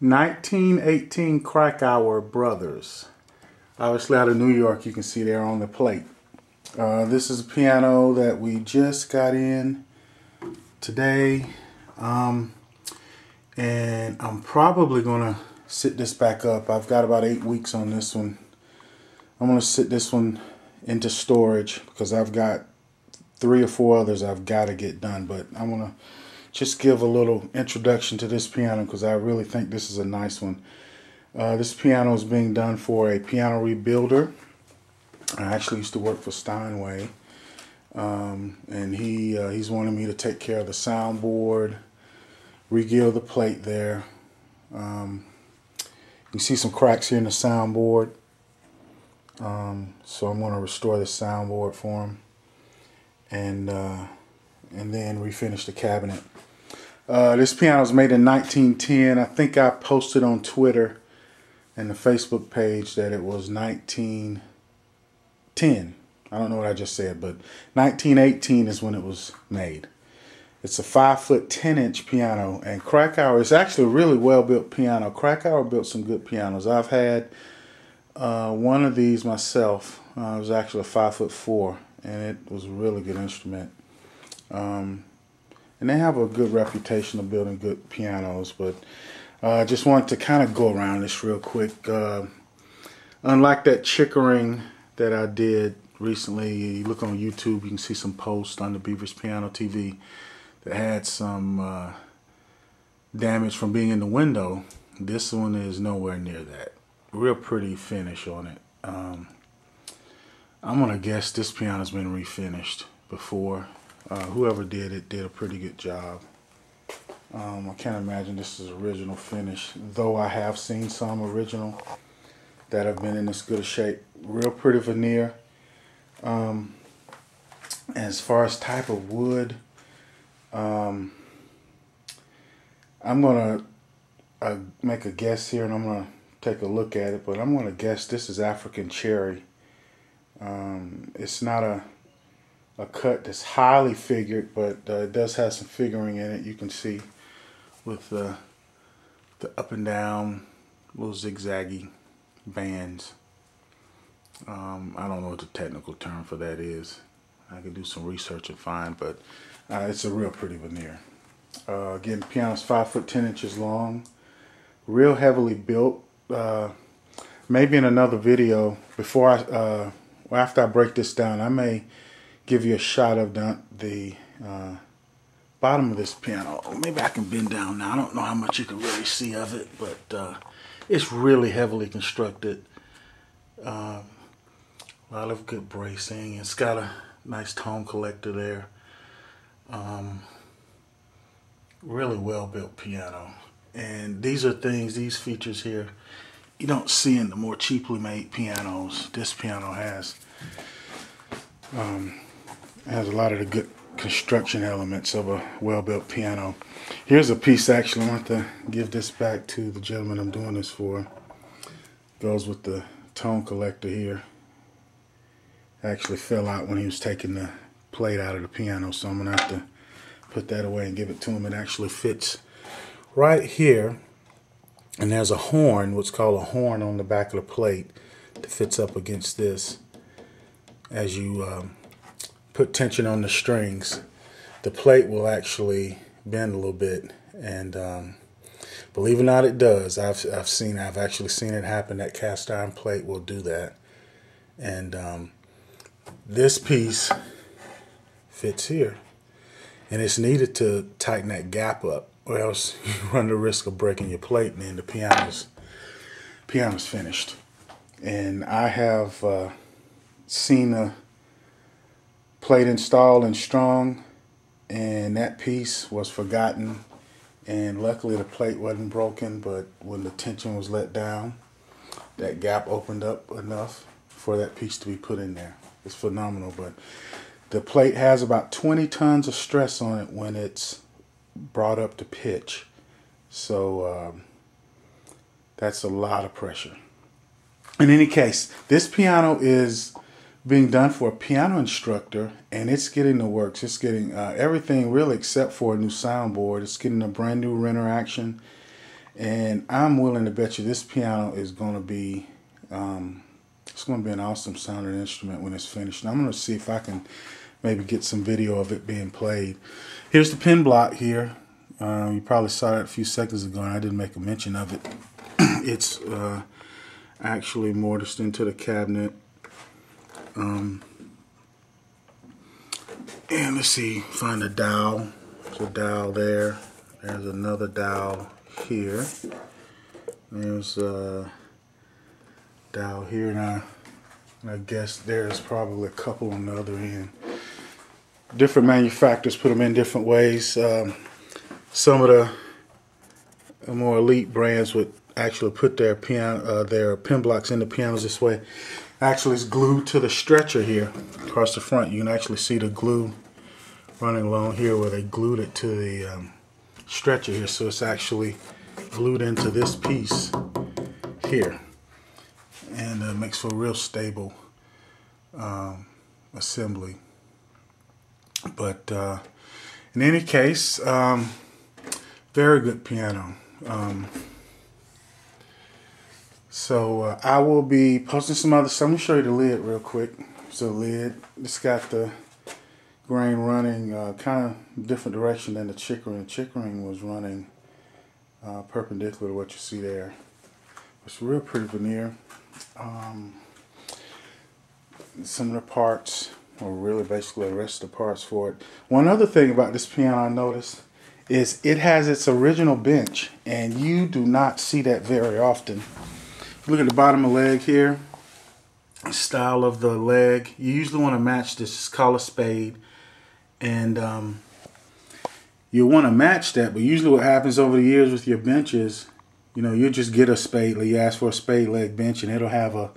1918 Krakauer brothers. Obviously out of New York, you can see there on the plate. This is a piano that we just got in today. And I'm probably going to sit this back up. I've got about 8 weeks on this one. I'm going to sit this one into storage because I've got 3 or 4 others I've got to get done. But I'm going to just give a little introduction to this piano because I really think this is a nice one. This piano is being done for a piano rebuilder. I actually used to work for Steinway, and he's wanting me to take care of the soundboard, re-gill the plate there. You can see some cracks here in the soundboard, so I'm going to restore the soundboard for him, and then refinish the cabinet. This piano was made in 1910. I think I posted on Twitter and the Facebook page that it was 1910. I don't know what I just said, but 1918 is when it was made. It's a 5-foot 10-inch piano, and Krakauer is actually a really well-built piano. Krakauer built some good pianos. I've had one of these myself. It was actually a 5'4", and it was a really good instrument. And they have a good reputation of building good pianos, but I just wanted to kind of go around this real quick. Unlike that Chickering that I did recently, you look on YouTube, you can see some posts on the Beaver's Piano TV that had some damage from being in the window. This one is nowhere near that. Real pretty finish on it. I'm gonna guess this piano's been refinished before. Whoever did it did a pretty good job. I can't imagine this is original finish, though I have seen some original that have been in this good a shape. Real pretty veneer. As far as type of wood, I'm gonna make a guess here, and I'm gonna take a look at it, but I'm gonna guess this is African cherry. It's not a cut that's highly figured, but it does have some figuring in it. You can see with the up and down little zigzaggy bands. I don't know what the technical term for that is. I can do some research and find, but it's a real pretty veneer. Again, the piano's 5 foot 10 inches long, real heavily built. Maybe in another video, before after I break this down, I may give you a shot of the bottom of this piano. Maybe I can bend down now. I don't know how much you can really see of it, but it's really heavily constructed. A lot of good bracing. It's got a nice tone collector there. Really well built piano. And these are things, these features here, you don't see in the more cheaply made pianos. This piano has a lot of the good construction elements of a well-built piano. Here's a piece, actually, I want to give this back to the gentleman I'm doing this for. Goes with the tone collector here. Actually fell out when he was taking the plate out of the piano, so I'm going to have to put that away and give it to him. It actually fits right here, and there's a horn, what's called a horn, on the back of the plate that fits up against this. As you put tension on the strings, the plate will actually bend a little bit, and believe it or not, it does. I've actually seen it happen. That cast iron plate will do that, and this piece fits here, and it's needed to tighten that gap up, or else you run the risk of breaking your plate, and then the piano's finished. And I have seen a plate installed and strung, and that piece was forgotten, and luckily the plate wasn't broken, but when the tension was let down, that gap opened up enough for that piece to be put in there. It's phenomenal. But the plate has about 20 tons of stress on it when it's brought up to pitch, so that's a lot of pressure. In any case, this piano is being done for a piano instructor, and it's getting the works. It's getting everything really except for a new soundboard. It's getting a brand new Renner Action, And I'm willing to bet you this piano is going to be it's going to be an awesome sounding instrument when it's finished. And I'm going to see if I can maybe get some video of it being played. Here's the pin block here. You probably saw it a few seconds ago, and I didn't make a mention of it. It's actually mortised into the cabinet. And let's see, find a dowel. There's a dowel there. There's another dowel here. There's a dowel here, and I guess there's probably a couple on the other end. Different manufacturers put them in different ways. Some of the more elite brands would actually put their pin blocks in the pianos this way. Actually, it's glued to the stretcher here across the front. You can actually see the glue running along here where they glued it to the stretcher here. So it's actually glued into this piece here, and it makes for a real stable assembly. But in any case, very good piano. So I will be posting some other stuff. Let me show you the lid real quick. So lid, it's got the grain running kind of different direction than the chickering. The chickering was running perpendicular to what you see there. It's real pretty veneer. Some of the parts, or really basically the rest of the parts for it. One other thing about this piano I noticed is it has its original bench, and you do not see that very often. Look at the bottom of the leg here, style of the leg. You usually want to match this. It's called a spade, and you want to match that, but usually what happens over the years with your benches, you know, you just get a spade, you ask for a spade leg bench, and it'll have a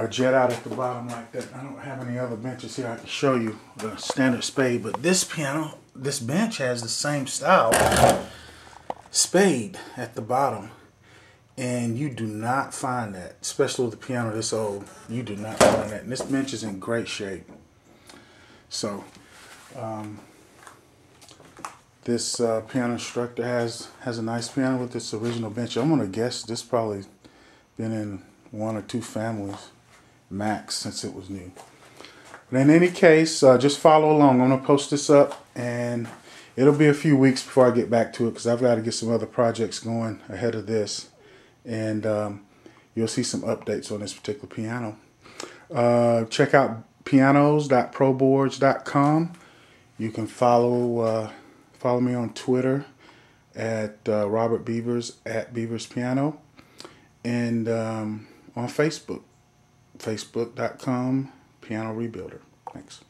jet out at the bottom like that. I don't have any other benches here I can show you the standard spade, but this piano, this bench has the same style spade at the bottom, and you do not find that, especially with a piano this old. You do not find that, and this bench is in great shape. So this piano instructor has a nice piano with this original bench. I'm gonna guess this probably been in 1 or 2 families max since it was new. But in any case, just follow along. I'm gonna post this up, and it'll be a few weeks before I get back to it because I've got to get some other projects going ahead of this, and you'll see some updates on this particular piano. Check out pianos.proboards.com. You can follow me on Twitter at Robert Beavers at Beavers Piano, and on Facebook, facebook.com Piano Rebuilder. Thanks.